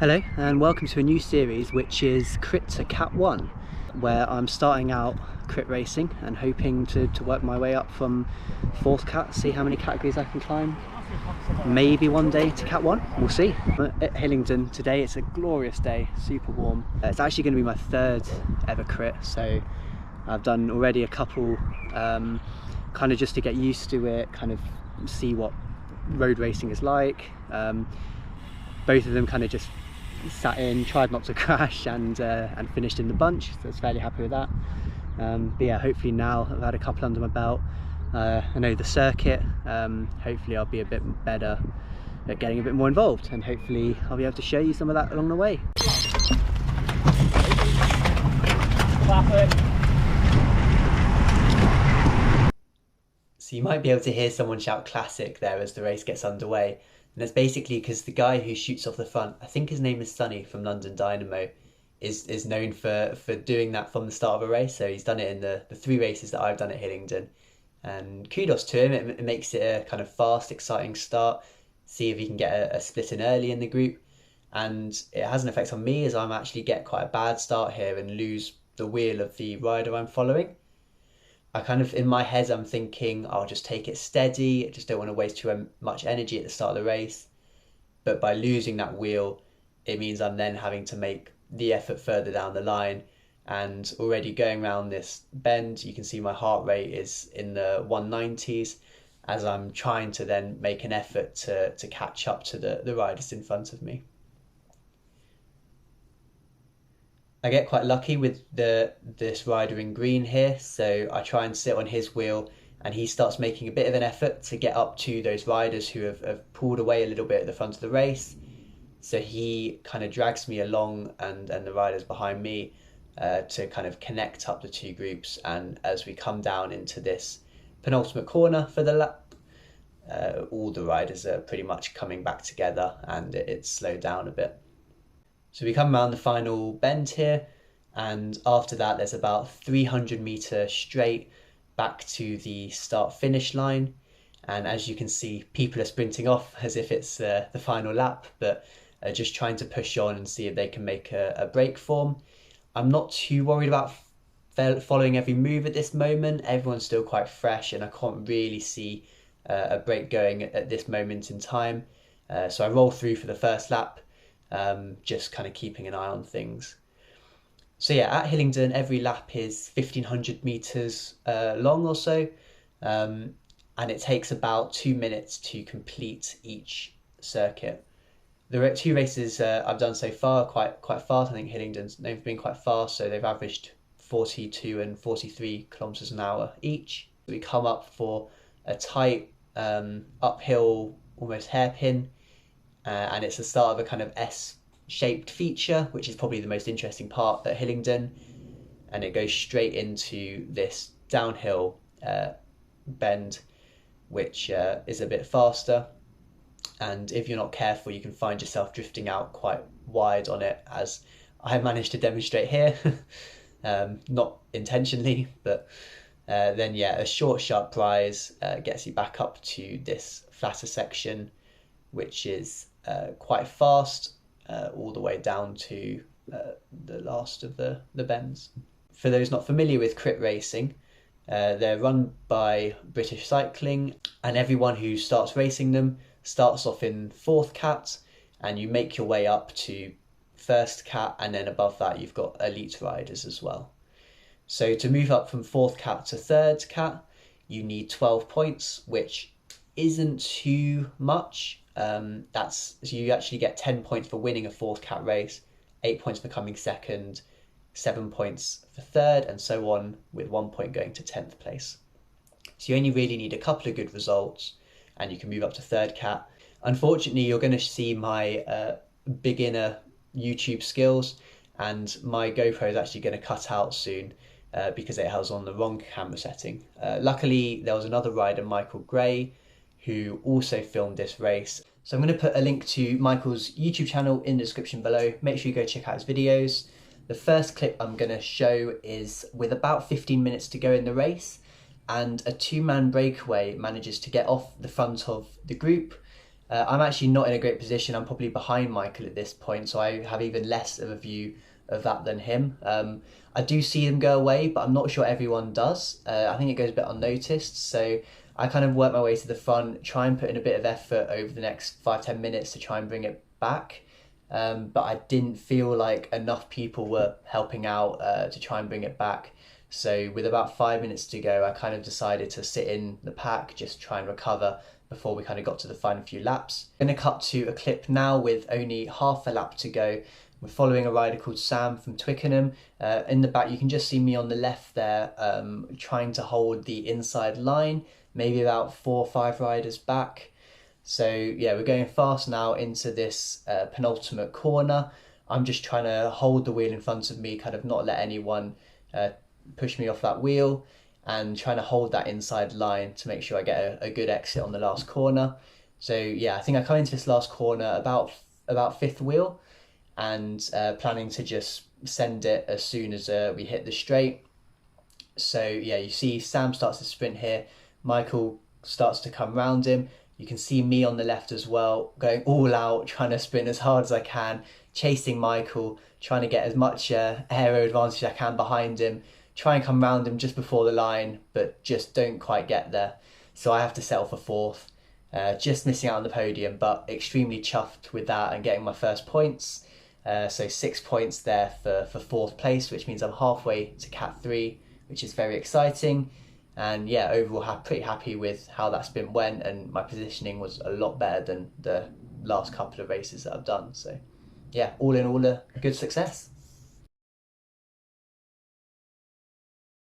Hello and welcome to a new series which is Crit2Cat1, where I'm starting out crit racing and hoping to work my way up from 4th cat, see how many categories I can climb. Maybe one day to Cat 1, we'll see. I'm at Hillingdon today. It's a glorious day, super warm. It's actually going to be my 3rd ever crit, so I've done already a couple kind of just to get used to it, kind of see what road racing is like. Both of them kind of just sat in, tried not to crash, and finished in the bunch, so I was fairly happy with that. But yeah, hopefully now I've had a couple under my belt, I know the circuit, hopefully I'll be a bit better at getting a bit more involved, and hopefully I'll be able to show you some of that along the way. So you might be able to hear someone shout classic there as the race gets underway. And that's basically because the guy who shoots off the front, I think his name is Sonny from London Dynamo, is known for doing that from the start of a race. So he's done it in the 3 races that I've done at Hillingdon. And kudos to him, it makes it a kind of fast, exciting start. See if he can get a split in early in the group. And it has an effect on me as I'm actually get quite a bad start here and lose the wheel of the rider I'm following. I kind of, in my head, I'm thinking I'll just take it steady. I just don't want to waste too much energy at the start of the race. But by losing that wheel, it means I'm then having to make the effort further down the line. And already going around this bend, you can see my heart rate is in the 190s as I'm trying to then make an effort to catch up to the riders in front of me. I get quite lucky with this rider in green here, so I try and sit on his wheel and he starts making a bit of an effort to get up to those riders who have pulled away a little bit at the front of the race. So he kind of drags me along and the riders behind me to kind of connect up the 2 groups, and as we come down into this penultimate corner for the lap, all the riders are pretty much coming back together and it's slowed down a bit. So we come around the final bend here, and after that there's about 300 metre straight back to the start finish line, and as you can see people are sprinting off as if it's the final lap, but just trying to push on and see if they can make a break form. I'm not too worried about following every move at this moment. Everyone's still quite fresh and I can't really see a break going at this moment in time. So I roll through for the first lap, just kind of keeping an eye on things. So yeah, at Hillingdon every lap is 1500 meters long or so, and it takes about 2 minutes to complete each circuit. The 2 races I've done so far are quite fast. I think Hillingdon's known for being quite fast, so they've averaged 42 and 43 kilometers an hour each. We come up for a tight uphill, almost hairpin, and it's the start of a kind of S-shaped feature, which is probably the most interesting part at Hillingdon, and it goes straight into this downhill bend, which is a bit faster, and if you're not careful you can find yourself drifting out quite wide on it, as I managed to demonstrate here. Not intentionally, but then yeah, a short sharp rise gets you back up to this flatter section, which is quite fast, all the way down to the last of the bends. For those not familiar with crit racing, they're run by British Cycling, and everyone who starts racing them starts off in 4th cat, and you make your way up to 1st cat, and then above that you've got elite riders as well. So to move up from 4th cat to 3rd cat you need 12 points, which isn't too much. So you actually get 10 points for winning a 4th cat race, 8 points for coming 2nd, 7 points for 3rd, and so on, with 1 point going to 10th place. So you only really need a couple of good results and you can move up to 3rd cat. Unfortunately, you're going to see my beginner YouTube skills, and my GoPro is actually going to cut out soon because it has on the wrong camera setting. Luckily, there was another rider, Michael Gray, who also filmed this race. So I'm going to put a link to Michael's YouTube channel in the description below. Make sure you go check out his videos. The first clip I'm going to show is with about 15 minutes to go in the race, and a 2-man breakaway manages to get off the front of the group I'm actually not in a great position. I'm probably behind Michael at this point, so I have even less of a view of that than him. I do see him go away, but I'm not sure everyone does. I think it goes a bit unnoticed, so I kind of work my way to the front, try and put in a bit of effort over the next 5-10 minutes to try and bring it back. But I didn't feel like enough people were helping out to try and bring it back. So with about 5 minutes to go, I kind of decided to sit in the pack, just try and recover before we kind of got to the final few laps. I'm going to cut to a clip now with only half a lap to go. We're following a rider called Sam from Twickenham. In the back, you can just see me on the left there, trying to hold the inside line, maybe about 4 or 5 riders back. So yeah, we're going fast now into this penultimate corner. I'm just trying to hold the wheel in front of me, kind of not let anyone push me off that wheel, and trying to hold that inside line to make sure I get a good exit on the last corner. So yeah, I think I come into this last corner about fifth wheel, and planning to just send it as soon as we hit the straight. So yeah, you see Sam starts to sprint here, Michael starts to come round him. You can see me on the left as well, going all out, trying to sprint as hard as I can, chasing Michael, trying to get as much aero advantage as I can behind him, try and come round him just before the line, but just don't quite get there. So I have to settle for fourth, just missing out on the podium, but extremely chuffed with that and getting my first points. So 6 points there for fourth place, which means I'm halfway to Cat 3, which is very exciting. And yeah, overall pretty happy with how that sprint went, and my positioning was a lot better than the last couple of races that I've done. So yeah, all in all, a good success.